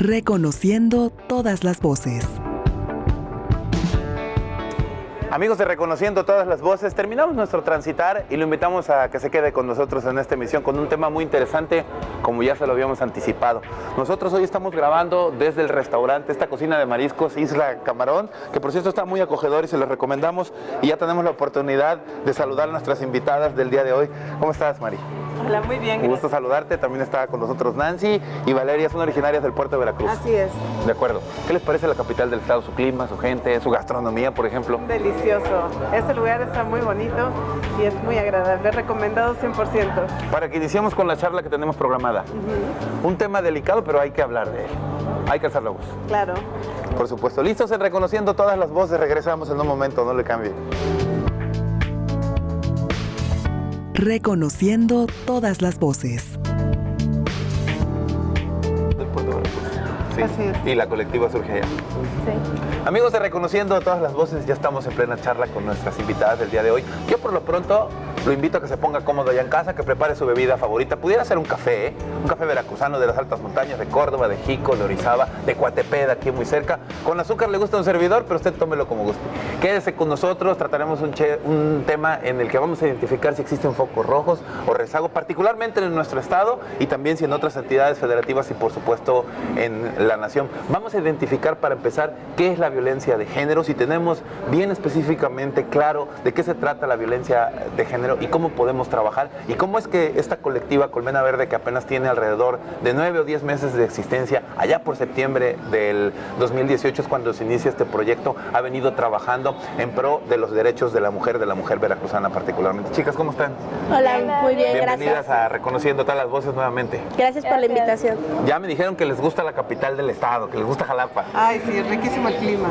Reconociendo todas las voces. Amigos de Reconociendo Todas las Voces, terminamos nuestro transitar y lo invitamos a que se quede con nosotros en esta emisión con un tema muy interesante, como ya se lo habíamos anticipado. Nosotros hoy estamos grabando desde el restaurante, esta cocina de mariscos Isla Camarón, que por cierto está muy acogedor y se los recomendamos, y ya tenemos la oportunidad de saludar a nuestras invitadas del día de hoy. ¿Cómo estás, Mari? Hola, muy bien. Un gusto saludarte. También está con nosotros Nancy y Valeria, son originarias del puerto de Veracruz. Así es. De acuerdo. ¿Qué les parece la capital del estado? Su clima, su gente, su gastronomía, por ejemplo. Delicioso. Este lugar está muy bonito y es muy agradable. Recomendado 100%. Para que iniciemos con la charla que tenemos programada. Un tema delicado, pero hay que hablar de él. Hay que alzar la voz. Claro. Por supuesto. Listos en Reconociendo Todas las Voces. Regresamos en un momento, no le cambie. Reconociendo todas las voces. Del puerto de Veracruz. Sí. Así es. Y la colectiva surge allá. Sí. Amigos de Reconociendo Todas las Voces, ya estamos en plena charla con nuestras invitadas del día de hoy. Yo por lo pronto lo invito a que se ponga cómodo allá en casa, que prepare su bebida favorita. Pudiera ser un café veracruzano de las altas montañas, de Córdoba, de Jico, de Orizaba, de Coatepec, aquí muy cerca. Con azúcar le gusta a un servidor, pero usted tómelo como guste. Quédese con nosotros, trataremos un tema en el que vamos a identificar si existen focos rojos o rezago, particularmente en nuestro estado y también si en otras entidades federativas y por supuesto en la nación. Vamos a identificar para empezar qué es la violencia de género, si tenemos bien específicamente claro de qué se trata la violencia de género y cómo podemos trabajar y cómo es que esta colectiva Colmena Verde, que apenas tiene alrededor de 9 o 10 meses de existencia, allá por septiembre del 2018 es cuando se inicia este proyecto, ha venido trabajando en pro de los derechos de la mujer veracruzana particularmente. Chicas, ¿cómo están? Hola, muy bien, Bienvenidas gracias. a Reconociendo Todas las Voces nuevamente. Gracias por la invitación. Ya me dijeron que les gusta la capital del estado, que les gusta Jalapa. Ay, sí, riquísimo el clima.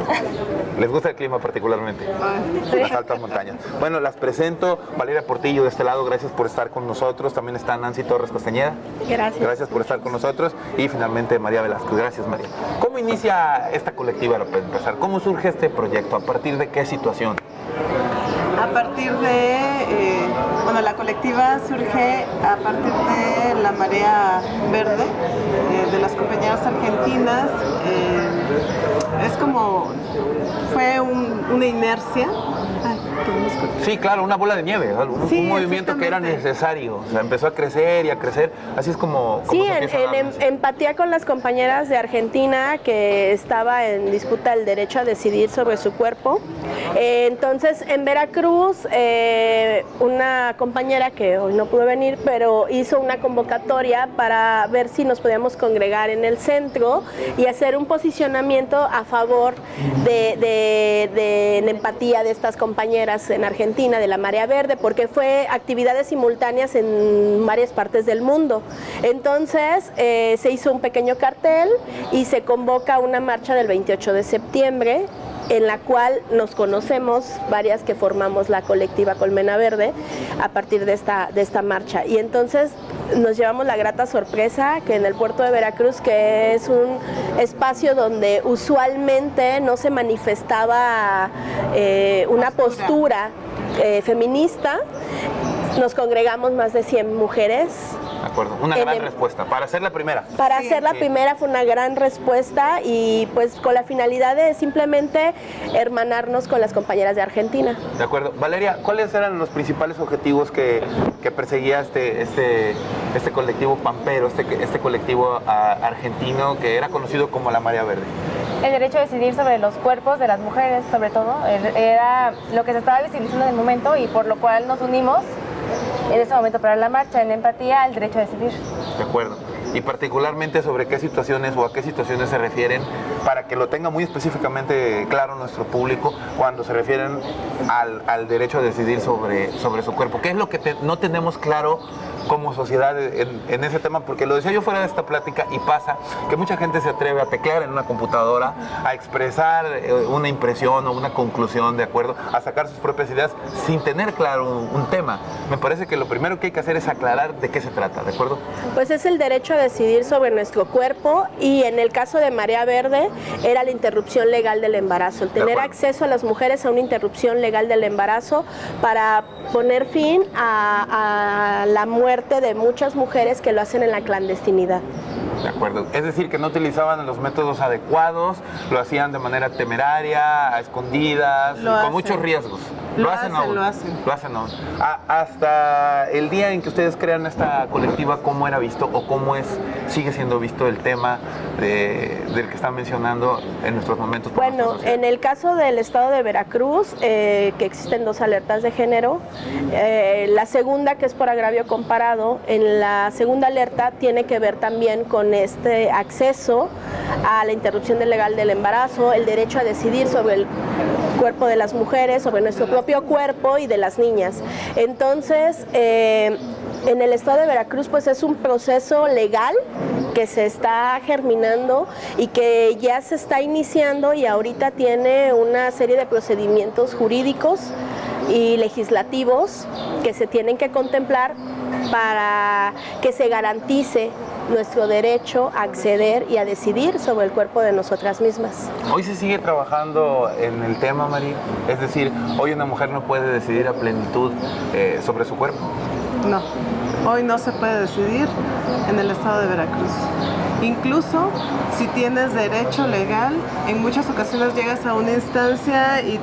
Les gusta el clima particularmente, Sí. las altas montañas. Bueno, las presento, Valeria Portillo de este lado, gracias por estar con nosotros. También está Nancy Torres Castañeda. Gracias. Gracias por estar con nosotros. Y finalmente María Velázquez. Gracias, María. ¿Cómo inicia esta colectiva para empezar? ¿Cómo surge este proyecto? ¿A partir de qué situación? A partir de, la colectiva surge a partir de la marea verde, de las compañeras argentinas. Es como, fue una inercia. Ay, sí, claro, una bola de nieve, un movimiento que era necesario. O sea, empezó a crecer y a crecer. Así es como Sí, se empieza a dar. en empatía con las compañeras de Argentina que estaba en disputa el derecho a decidir sobre su cuerpo. Entonces, en Veracruz, una compañera que hoy no pudo venir, pero hizo una convocatoria para ver si nos podíamos congregar en el centro y hacer un posicionamiento a favor de la empatía de estas compañeras en Argentina, de la Marea Verde, porque fue actividades simultáneas en varias partes del mundo. Entonces, se hizo un pequeño cartel y se convoca una marcha del 28 de septiembre, en la cual nos conocemos varias que formamos la colectiva Colmena Verde a partir de esta marcha. Y entonces nos llevamos la grata sorpresa que en el puerto de Veracruz, que es un espacio donde usualmente no se manifestaba una postura feminista, nos congregamos más de 100 mujeres. De acuerdo, una gran respuesta. Para hacer la primera. Para hacer la primera fue una gran respuesta y pues con la finalidad de simplemente hermanarnos con las compañeras de Argentina. De acuerdo. Valeria, ¿cuáles eran los principales objetivos que perseguía este colectivo pampero, este colectivo argentino que era conocido como la Marea Verde? El derecho a decidir sobre los cuerpos de las mujeres, sobre todo, era lo que se estaba visibilizando en el momento y por lo cual nos unimos en ese momento para la marcha, en empatía al derecho a decidir. De acuerdo. Y particularmente sobre qué situaciones o a qué situaciones se refieren, para que lo tenga muy específicamente claro nuestro público cuando se refieren al derecho a decidir sobre su cuerpo. ¿Qué es lo que no tenemos claro como sociedad en ese tema? Porque lo decía yo fuera de esta plática y pasa que mucha gente se atreve a teclear en una computadora, a expresar una impresión o una conclusión, de acuerdo, a sacar sus propias ideas sin tener claro un tema. Me parece que lo primero que hay que hacer es aclarar de qué se trata, ¿de acuerdo? Pues es el derecho a decidir sobre nuestro cuerpo y en el caso de Marea Verde era la interrupción legal del embarazo, el tener acceso a las mujeres a una interrupción legal del embarazo para poner fin a la muerte de muchas mujeres que lo hacen en la clandestinidad. De acuerdo. Es decir, que no utilizaban los métodos adecuados, lo hacían de manera temeraria, a escondidas, con muchos riesgos. Lo hacen aún. Hasta el día en que ustedes crean esta colectiva, ¿cómo era visto o cómo sigue siendo visto el tema del que están mencionando en nuestros momentos? Bueno, en el caso del estado de Veracruz, que existen 2 alertas de género, la segunda, que es por agravio comparado, en la segunda alerta tiene que ver también con este acceso a la interrupción legal del embarazo, el derecho a decidir sobre el cuerpo de las mujeres, sobre nuestro propio cuerpo y de las niñas. Entonces, en el estado de Veracruz, pues es un proceso legal que se está germinando y que ya se está iniciando y ahorita tiene una serie de procedimientos jurídicos y legislativos que se tienen que contemplar para que se garantice nuestro derecho a acceder y a decidir sobre el cuerpo de nosotras mismas. Hoy se sigue trabajando en el tema, María. Es decir, hoy una mujer no puede decidir a plenitud sobre su cuerpo. No, hoy no se puede decidir en el estado de Veracruz. Incluso si tienes derecho legal, en muchas ocasiones llegas a una instancia y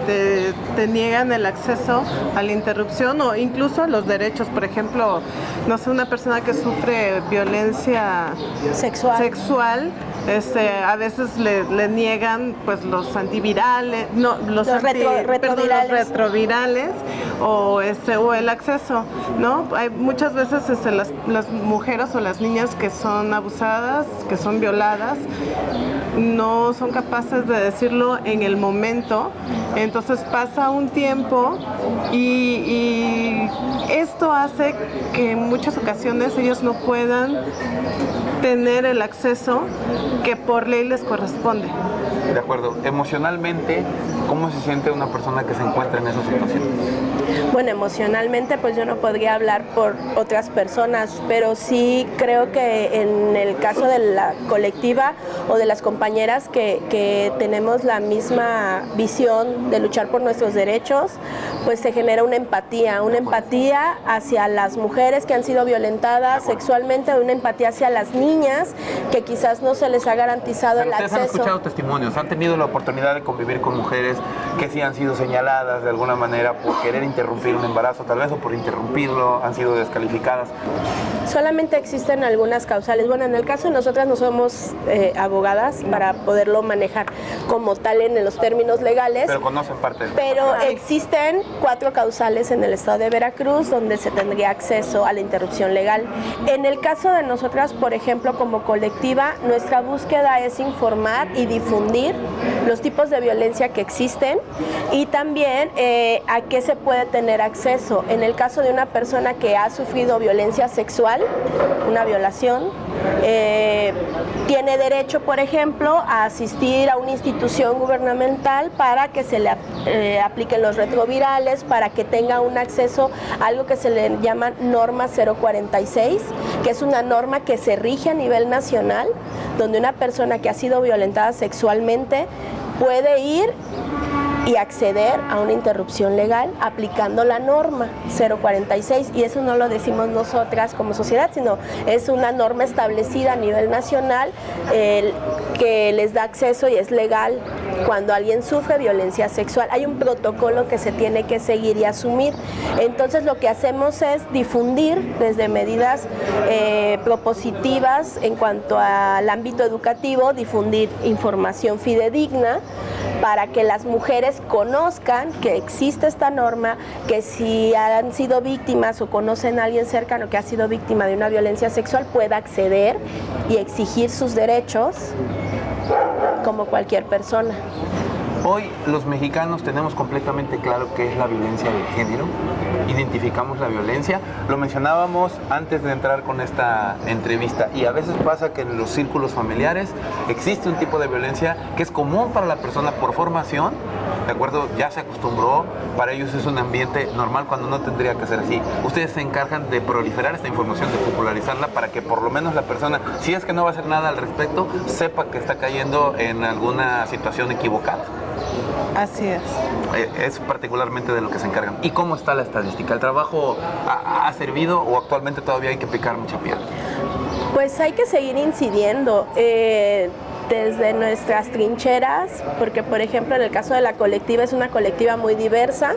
te niegan el acceso a la interrupción o incluso a los derechos. Por ejemplo, no sé, una persona que sufre violencia sexual, a veces le niegan pues los antivirales, los retrovirales o el acceso, ¿no? Hay muchas veces las mujeres o las niñas que son abusadas, que son violadas, no son capaces de decirlo en el momento, entonces pasa un tiempo y esto hace que en muchas ocasiones ellos no puedan tener el acceso que por ley les corresponde. De acuerdo. Emocionalmente, ¿cómo se siente una persona que se encuentra en esa situación? Bueno, emocionalmente pues yo no podría hablar por otras personas, pero sí creo que en el caso de la colectiva o de las compañeras que tenemos la misma visión de luchar por nuestros derechos, pues se genera una empatía hacia las mujeres que han sido violentadas sexualmente, una empatía hacia las niñas que quizás no se les ha garantizado el acceso. Ustedes han escuchado testimonios, han tenido la oportunidad de convivir con mujeres que sí han sido señaladas de alguna manera por querer interrumpir un embarazo, tal vez, o por interrumpirlo, han sido descalificadas. Solamente existen algunas causales. Bueno, en el caso de nosotras no somos abogadas para poderlo manejar como tal en los términos legales. Pero conocen parte del Pero existen 4 causales en el estado de Veracruz donde se tendría acceso a la interrupción legal. En el caso de nosotras, por ejemplo, como colectiva, nuestra búsqueda es informar y difundir los tipos de violencia que existen y también a qué se puede tener acceso. En el caso de una persona que ha sufrido violencia sexual, una violación, tiene derecho, por ejemplo, a asistir a una institución gubernamental para que se le apliquen los retrovirales, para que tenga un acceso a algo que se le llama norma 046, que es una norma que se rige a nivel nacional, donde una persona que ha sido violentada sexualmente puede ir y acceder a una interrupción legal aplicando la norma 046, y eso no lo decimos nosotras como sociedad, sino es una norma establecida a nivel nacional que les da acceso y es legal cuando alguien sufre violencia sexual. Hay un protocolo que se tiene que seguir y asumir. Entonces lo que hacemos es difundir desde medidas propositivas en cuanto al ámbito educativo, difundir información fidedigna para que las mujeres conozcan que existe esta norma, que si han sido víctimas o conocen a alguien cercano que ha sido víctima de una violencia sexual pueda acceder y exigir sus derechos como cualquier persona. Hoy los mexicanos tenemos completamente claro qué es la violencia de género, identificamos la violencia, lo mencionábamos antes de entrar con esta entrevista, y a veces pasa que en los círculos familiares existe un tipo de violencia que es común para la persona por formación, ¿de acuerdo? Ya se acostumbró, para ellos es un ambiente normal cuando no tendría que ser así. Ustedes se encargan de proliferar esta información, de popularizarla para que por lo menos la persona, si es que no va a hacer nada al respecto, sepa que está cayendo en alguna situación equivocada. Así es. Es particularmente de lo que se encargan. ¿Y cómo está la estadística? ¿El trabajo ha servido o actualmente todavía hay que picar mucha piedra? Pues hay que seguir incidiendo desde nuestras trincheras, porque por ejemplo en el caso de la colectiva es una colectiva muy diversa,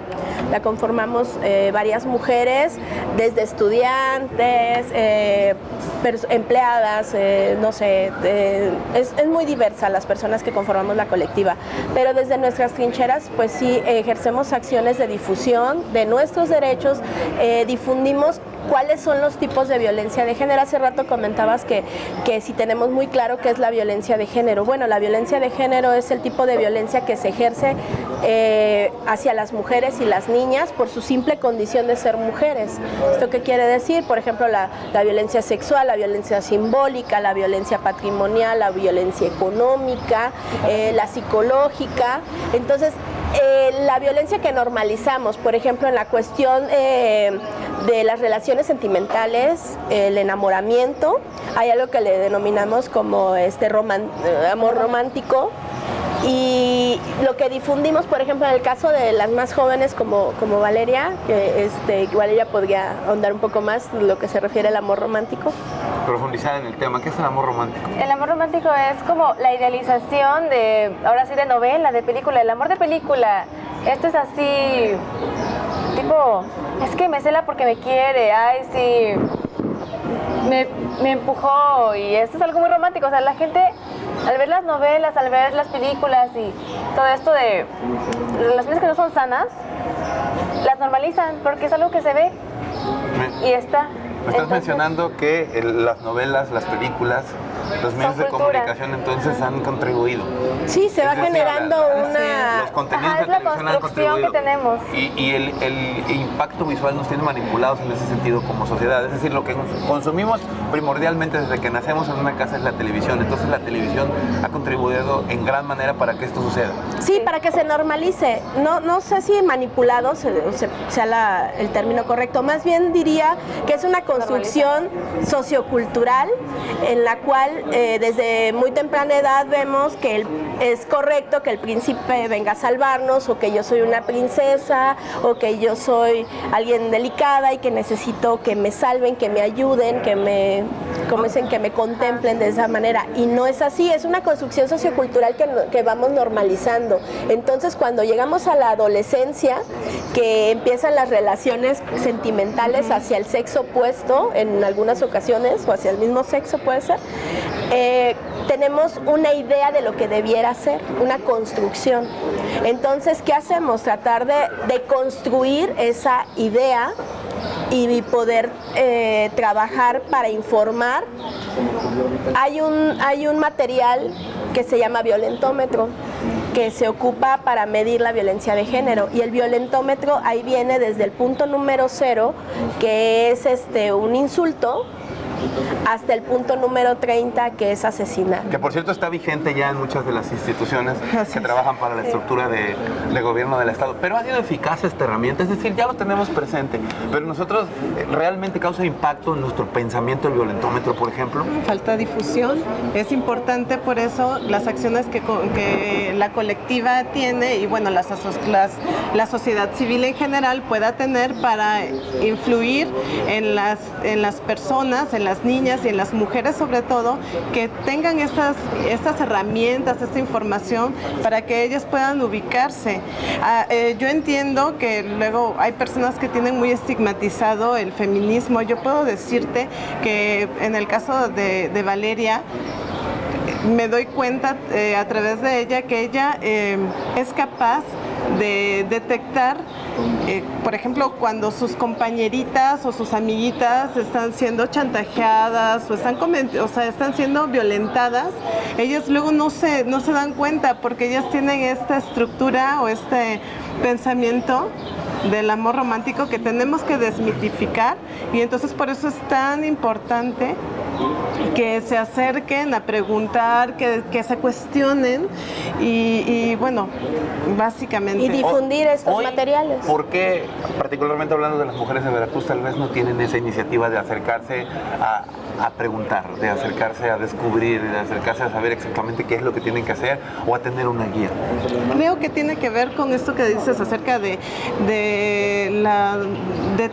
la conformamos varias mujeres, desde estudiantes, empleadas, no sé, es muy diversa las personas que conformamos la colectiva, pero desde nuestras trincheras pues sí ejercemos acciones de difusión de nuestros derechos, difundimos cuáles son los tipos de violencia de género. Hace rato comentabas que si tenemos muy claro qué es la violencia de género. Bueno, la violencia de género es el tipo de violencia que se ejerce hacia las mujeres y las niñas por su simple condición de ser mujeres. ¿Esto qué quiere decir? Por ejemplo, la violencia sexual, la violencia simbólica, la violencia patrimonial, la violencia económica, la psicológica. Entonces, la violencia que normalizamos, por ejemplo, en la cuestión de las relaciones sentimentales, el enamoramiento, hay algo que le denominamos como amor romántico, y lo que difundimos, por ejemplo, en el caso de las más jóvenes como Valeria, que igual ella podría ahondar un poco más en lo que se refiere al amor romántico. Profundizar en el tema, ¿qué es el amor romántico? El amor romántico es como la idealización ahora sí, de novela, de película, el amor de película. Esto es así, tipo, es que me cela porque me quiere, ay, sí, me empujó, y esto es algo muy romántico. O sea, la gente, al ver las novelas, al ver las películas y todo esto de relaciones que no son sanas, las normalizan porque es algo que se ve y está. Me estás mencionando que las novelas, las películas, los medios de comunicación entonces han contribuido. Sí, se va generando los contenidos de televisión han contribuido. Que tenemos. Y el impacto visual nos tiene manipulados en ese sentido como sociedad. Es decir, lo que consumimos primordialmente desde que nacemos en una casa es la televisión. Entonces la televisión ha contribuido en gran manera para que esto suceda. Sí, para que se normalice. No sé si manipulado sea el término correcto. Más bien diría que es una construcción sociocultural en la cual desde muy temprana edad vemos que es correcto que el príncipe venga a salvarnos, o que yo soy una princesa, o que yo soy alguien delicada y que necesito que me salven, que me ayuden, que me contemplen de esa manera. Y no es así, es una construcción sociocultural que vamos normalizando. Entonces, cuando llegamos a la adolescencia, que empiezan las relaciones sentimentales hacia el sexo opuesto, en algunas ocasiones, o hacia el mismo sexo puede ser, tenemos una idea de lo que debiera ser, una construcción. Entonces, ¿qué hacemos? Tratar de construir esa idea y poder trabajar para informar. Hay un material que se llama violentómetro, que se ocupa para medir la violencia de género, y el violentómetro ahí viene desde el punto número 0, que es un insulto, hasta el punto número 30, que es asesinar. Que por cierto está vigente ya en muchas de las instituciones que trabajan para la estructura de gobierno del Estado. Pero ha sido eficaz esta herramienta, es decir, ya lo tenemos presente. Pero nosotros, ¿realmente causa impacto en nuestro pensamiento el violentómetro, por ejemplo? Falta difusión. Es importante por eso las acciones que la colectiva tiene, y bueno, la sociedad civil en general pueda tener para influir en las personas, en las niñas y en las mujeres sobre todo, que tengan estas herramientas, esta información para que ellas puedan ubicarse. Yo entiendo que luego hay personas que tienen muy estigmatizado el feminismo. Yo puedo decirte que en el caso de Valeria, me doy cuenta a través de ella que ella es capaz de detectar, por ejemplo, cuando sus compañeritas o sus amiguitas están siendo chantajeadas o están siendo violentadas, ellas luego no se dan cuenta, porque ellas tienen esta estructura o este pensamiento del amor romántico que tenemos que desmitificar, y entonces por eso es tan importante que se acerquen a preguntar, que se cuestionen y bueno, básicamente. Y difundir estos materiales. ¿Por qué, particularmente hablando de las mujeres de Veracruz, tal vez no tienen esa iniciativa de acercarse a preguntar, de acercarse a descubrir, de acercarse a saber exactamente qué es lo que tienen que hacer, o a tener una guía? Creo que tiene que ver con esto que dices acerca de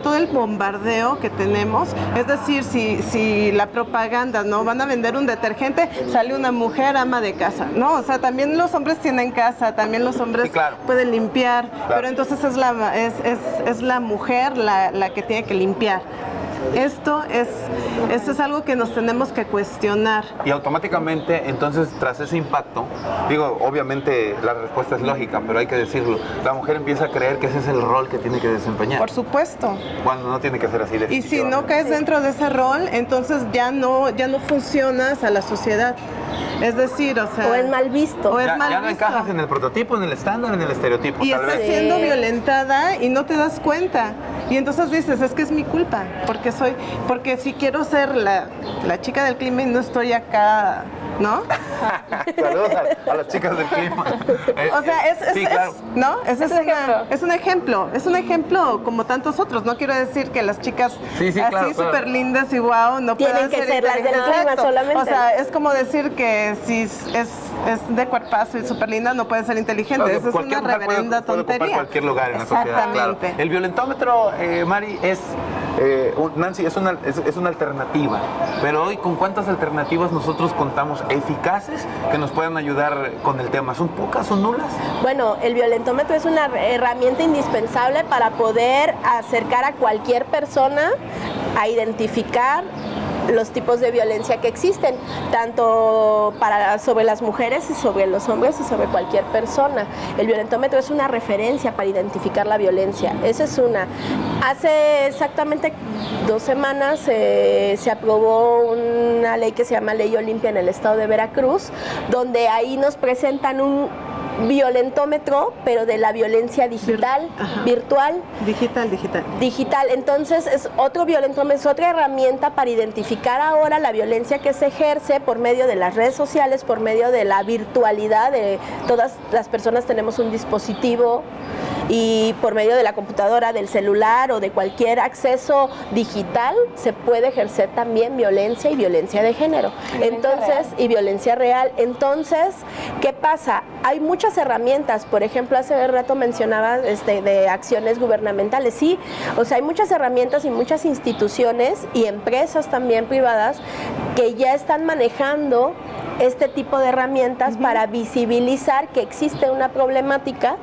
todo el bombardeo que tenemos. Es decir, si la propaganda ¿no? Van a vender un detergente, sale una mujer ama de casa, ¿no? O sea, también los hombres tienen casa, también los hombres Sí, claro. pueden limpiar, Claro. pero entonces es la mujer la que tiene que limpiar. Esto es algo que nos tenemos que cuestionar. Y automáticamente, entonces, tras ese impacto, digo, obviamente la respuesta es lógica, pero hay que decirlo, la mujer empieza a creer que ese es el rol que tiene que desempeñar, Por supuesto. cuando no tiene que ser así Y si no definitivamente. caes dentro de ese rol, entonces ya no funcionas a la sociedad. Es decir, o sea... O es mal visto. O es Ya, mal ya no visto. encajas en el prototipo, en el estándar, en el estereotipo, Y tal estás vez. siendo Sí. violentada y no te das cuenta. Y entonces dices, es que es mi culpa, porque si quiero ser la chica del clima y no estoy acá, ¿no? Saludos a las chicas del clima. O sea, sí, claro. ¿no? Ese Es un ejemplo. es un ejemplo como tantos otros. No quiero decir que las chicas Sí, sí, así claro, claro. súper lindas y guau no Tienen puedan que ser las del inteligentes. clima Exacto. solamente. O sea, es como decir que si es de cuerpazo y súper linda no puede ser inteligente. Porque Eso es cualquier una mujer reverenda puede ocupar tontería. cualquier lugar en la sociedad, claro. Exactamente. El violentómetro, Mari, Nancy, es una alternativa. Pero hoy, ¿con cuántas alternativas nosotros contamos eficaces que nos puedan ayudar con el tema? ¿Son pocas, son nulas? Bueno, el violentómetro es una herramienta indispensable para poder acercar a cualquier persona a identificar los tipos de violencia que existen, tanto sobre las mujeres y sobre los hombres y sobre cualquier persona. El violentómetro es una referencia para identificar la violencia. Esa es una. Hace exactamente 2 semanas se aprobó una ley que se llama Ley Olimpia en el estado de Veracruz, donde ahí nos presentan un violentómetro, pero de la violencia digital, Ajá. virtual. Digital. Entonces es otro violentómetro, es otra herramienta para identificar ahora la violencia que se ejerce por medio de las redes sociales, por medio de la virtualidad. Todas las personas tenemos un dispositivo y por medio de la computadora, del celular o de cualquier acceso digital se puede ejercer también violencia y violencia de género. Y violencia real. Entonces, ¿qué pasa? Hay muchas herramientas, por ejemplo, hace rato mencionaba de acciones gubernamentales. Sí, o sea, hay muchas herramientas y muchas instituciones y empresas también privadas que ya están manejando este tipo de herramientas para visibilizar que existe una problemática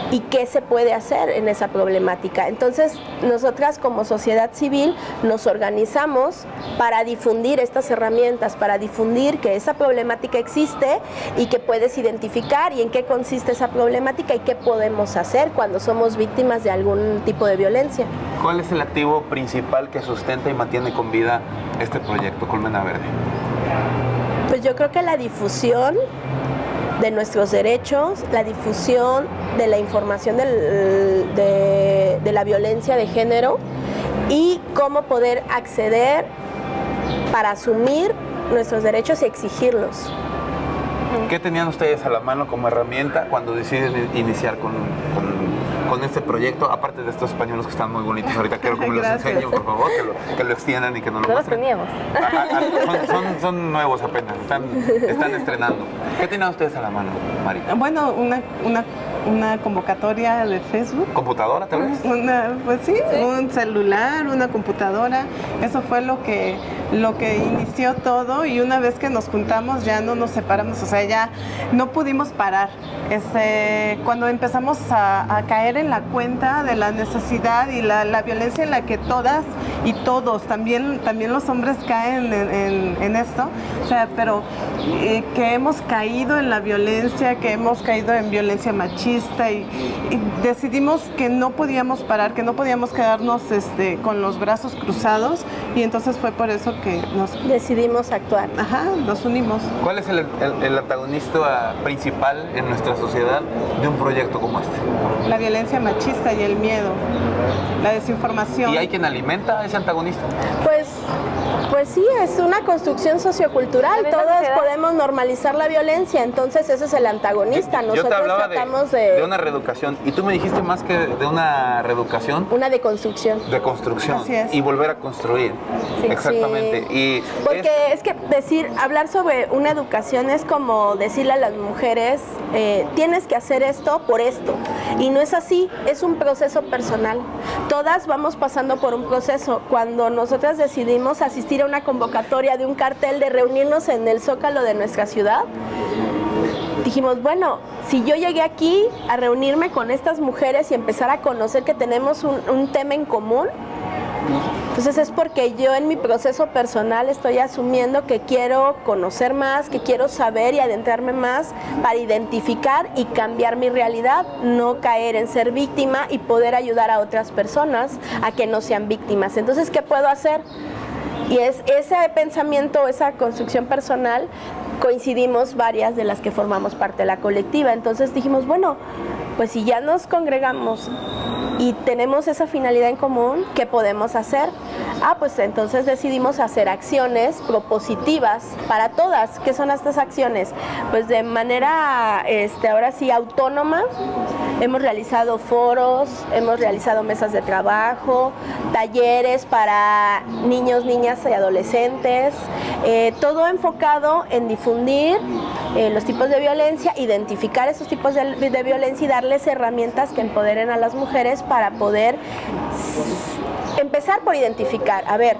y qué se puede hacer en esa problemática. Entonces, nosotras como sociedad civil nos organizamos para difundir estas herramientas, para difundir que esa problemática existe y que puedes identificar y en qué consiste esa problemática y qué podemos hacer cuando somos víctimas de algún tipo de violencia. ¿Cuál es el activo principal que sustenta y mantiene con vida este proyecto, Colmena Verde? Pues yo creo que la difusión de nuestros derechos, la difusión de la información de la violencia de género y cómo poder acceder para asumir nuestros derechos y exigirlos. ¿Qué tenían ustedes a la mano como herramienta cuando deciden iniciar con este proyecto? Aparte de estos pañuelos que están muy bonitos, ahorita quiero que me los Gracias. enseñen, por favor, que lo extiendan y que nos lo No los muestren. teníamos. Son nuevos apenas, están estrenando. ¿Qué tenían ustedes a la mano, Mari? Bueno, una convocatoria de Facebook. ¿Computadora, tal vez? Pues sí, un celular, una computadora. Eso fue lo que inició todo, y una vez que nos juntamos ya no nos separamos, o sea, ya no pudimos parar. Cuando empezamos a caer en la cuenta de la necesidad y la violencia en la que todas y todos, también los hombres caen en esto, o sea, pero que hemos caído en la violencia, que hemos caído en violencia machista y decidimos que no podíamos parar, que no podíamos quedarnos con los brazos cruzados, y entonces fue por eso que Decidimos actuar. nos unimos. ¿Cuál es el antagonista principal en nuestra sociedad de un proyecto como este? La violencia machista y el miedo, la desinformación. ¿Y hay quien alimenta a ese antagonista? Pues sí, es una construcción sociocultural. La Todos sociedad. podemos normalizar la violencia, entonces ese es el antagonista. Yo te Nosotros hablaba tratamos de una reeducación, y tú me dijiste más que de una reeducación, una deconstrucción. de construcción. Así es. Y volver a construir. Sí. Exactamente. Y Porque es que hablar sobre una educación es como decirle a las mujeres, tienes que hacer esto por esto. Y no es así, es un proceso personal. Todas vamos pasando por un proceso. Cuando nosotras decidimos asistir a una convocatoria de un cartel de reunirnos en el Zócalo de nuestra ciudad, dijimos, bueno, si yo llegué aquí a reunirme con estas mujeres y empezar a conocer que tenemos un tema en común, entonces es porque yo en mi proceso personal estoy asumiendo que quiero conocer más, que quiero saber y adentrarme más para identificar y cambiar mi realidad, no caer en ser víctima y poder ayudar a otras personas a que no sean víctimas. Entonces, ¿qué puedo hacer? Y es ese pensamiento, esa construcción personal, coincidimos varias de las que formamos parte de la colectiva. Entonces dijimos, bueno, pues si ya nos congregamos y tenemos esa finalidad en común, ¿qué podemos hacer? Pues entonces decidimos hacer acciones propositivas para todas. ¿Qué son estas acciones? Pues de manera, ahora sí, autónoma, hemos realizado foros, hemos realizado mesas de trabajo, talleres para niños, niñas y adolescentes, todo enfocado en difundir los tipos de violencia, identificar esos tipos de violencia y darles herramientas que empoderen a las mujeres para poder empezar por identificar. A ver,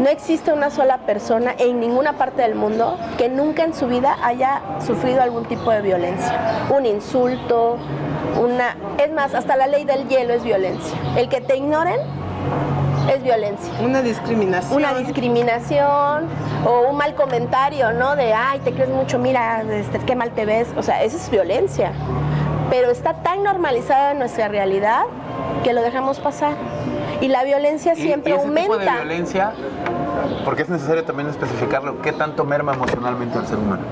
no existe una sola persona en ninguna parte del mundo que nunca en su vida haya sufrido algún tipo de violencia. Un insulto, es más, hasta la ley del hielo es violencia. El que te ignoren es violencia. Una discriminación. Una discriminación o un mal comentario, ¿no? De, ay, te crees mucho, mira, qué mal te ves. O sea, esa es violencia. Pero está tan normalizada en nuestra realidad que lo dejamos pasar. Y la violencia siempre aumenta. Tipo de violencia, porque es necesario también especificarlo, ¿qué tanto merma emocionalmente al ser humano?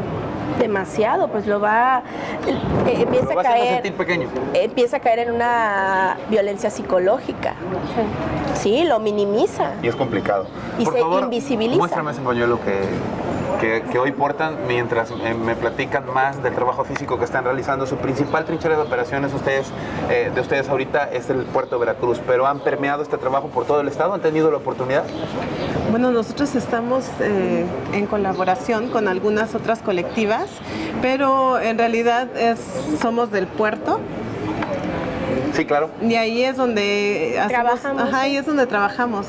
Demasiado, pues empieza a caer, sentir pequeño. Empieza a caer en una violencia psicológica. Sí, lo minimiza. Y es complicado. Y por se favor, invisibiliza. Muéstrame ese pañuelo que hoy portan mientras me platican más del trabajo físico que están realizando. Su principal trinchera de operaciones de ustedes ahorita es el puerto de Veracruz, pero han permeado este trabajo por todo el estado. ¿Han tenido la oportunidad? Bueno, nosotros estamos en colaboración con algunas otras colectivas, pero en realidad somos del puerto. Sí, claro. Y ahí es donde trabajamos. Ajá, ahí es donde trabajamos.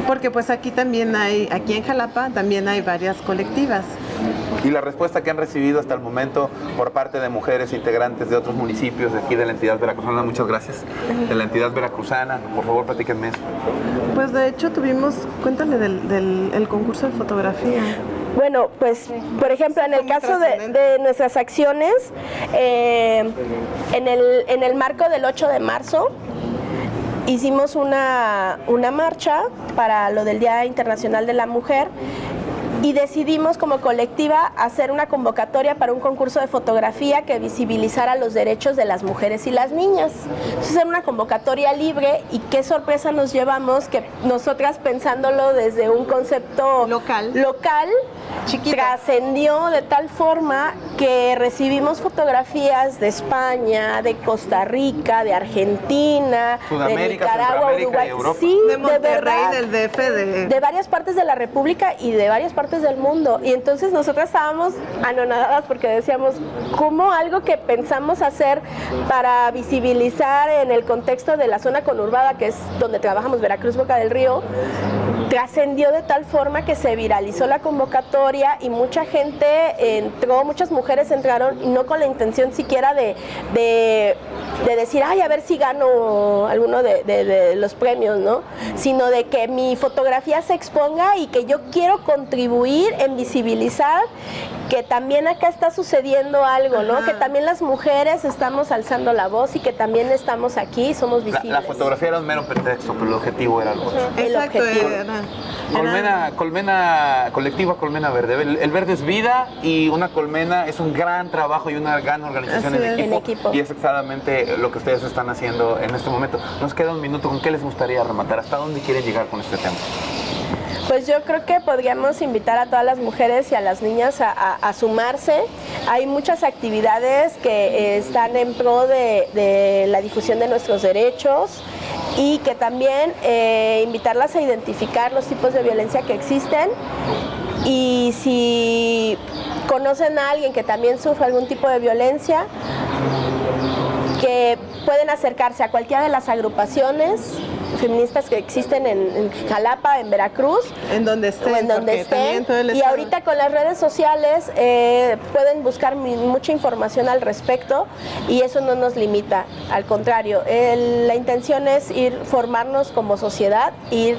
Porque pues aquí en Jalapa también hay varias colectivas. Y la respuesta que han recibido hasta el momento por parte de mujeres integrantes de otros municipios de aquí de la entidad veracruzana, muchas gracias, de la entidad veracruzana, por favor platíquenme eso. Pues de hecho cuéntale del concurso de fotografía. Bueno, pues, por ejemplo, en el caso de nuestras acciones, en el marco del 8 de marzo, hicimos una marcha para lo del Día Internacional de la Mujer y decidimos como colectiva hacer una convocatoria para un concurso de fotografía que visibilizara los derechos de las mujeres y las niñas. Entonces era una convocatoria libre y qué sorpresa nos llevamos que nosotras pensándolo desde un concepto local trascendió de tal forma que recibimos fotografías de España, de Costa Rica, de Argentina, Sudamérica, de Nicaragua, Uruguay, Europa. sí, de Monterrey, verdad, del DF, de varias partes de la República y de varias partes del mundo. Y entonces nosotras estábamos anonadadas porque decíamos, ¿cómo algo que pensamos hacer para visibilizar en el contexto de la zona conurbada, que es donde trabajamos, Veracruz, Boca del Río, trascendió de tal forma que se viralizó la convocatoria y mucha gente entró, muchas mujeres entraron y no con la intención siquiera de decir, ay, a ver si gano alguno de los premios, ¿no? Sino de que mi fotografía se exponga y que yo quiero contribuir en visibilizar que también acá está sucediendo algo, ¿no? Que también las mujeres estamos alzando la voz y que también estamos aquí y somos visibles. La fotografía era un mero pretexto, pero el objetivo era algo. El Exacto, objetivo. Colectiva Colmena Verde. El verde es vida y una colmena es un gran trabajo y una gran organización Así en es. equipo. Y es exactamente lo que ustedes están haciendo en este momento. Nos queda un minuto. ¿Con qué les gustaría rematar? ¿Hasta dónde quieren llegar con este tema? Pues yo creo que podríamos invitar a todas las mujeres y a las niñas a sumarse. Hay muchas actividades que están en pro de la difusión de nuestros derechos y que también invitarlas a identificar los tipos de violencia que existen y si conocen a alguien que también sufre algún tipo de violencia, que pueden acercarse a cualquiera de las agrupaciones feministas que existen en Jalapa, en Veracruz, En donde estén. o en donde porque también estén. todo el Y estado. ahorita con las redes sociales pueden buscar mucha información al respecto y eso no nos limita, al contrario, la intención es formarnos como sociedad, ir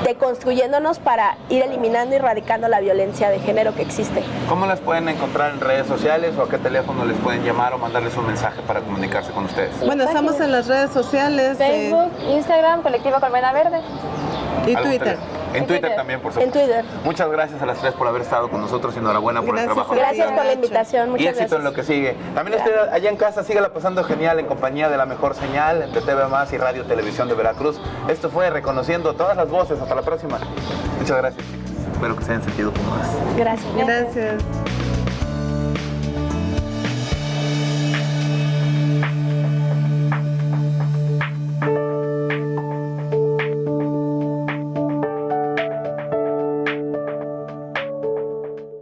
deconstruyéndonos para ir eliminando y erradicando la violencia de género que existe. ¿Cómo las pueden encontrar en redes sociales o a qué teléfono les pueden llamar o mandarles un mensaje para comunicarse con ustedes? Bueno, estamos en las redes sociales. Facebook, Instagram, Colectivo Colmena Verde. Y ¿Algún Twitter. teléfono? En En Twitter Twitter. también, por En supuesto. Twitter. Muchas gracias a las tres por haber estado con nosotros y enhorabuena por el Gracias, trabajo. Gracias por la Nacho. invitación, Y muchas éxito gracias. en lo que sigue. También usted allá en casa, sígala pasando genial en compañía de La Mejor Señal, de TV Más y Radio Televisión de Veracruz. Esto fue Reconociendo Todas las Voces. Hasta la próxima. Muchas gracias, chicas. Espero que se hayan sentido cómodas. Gracias. Gracias.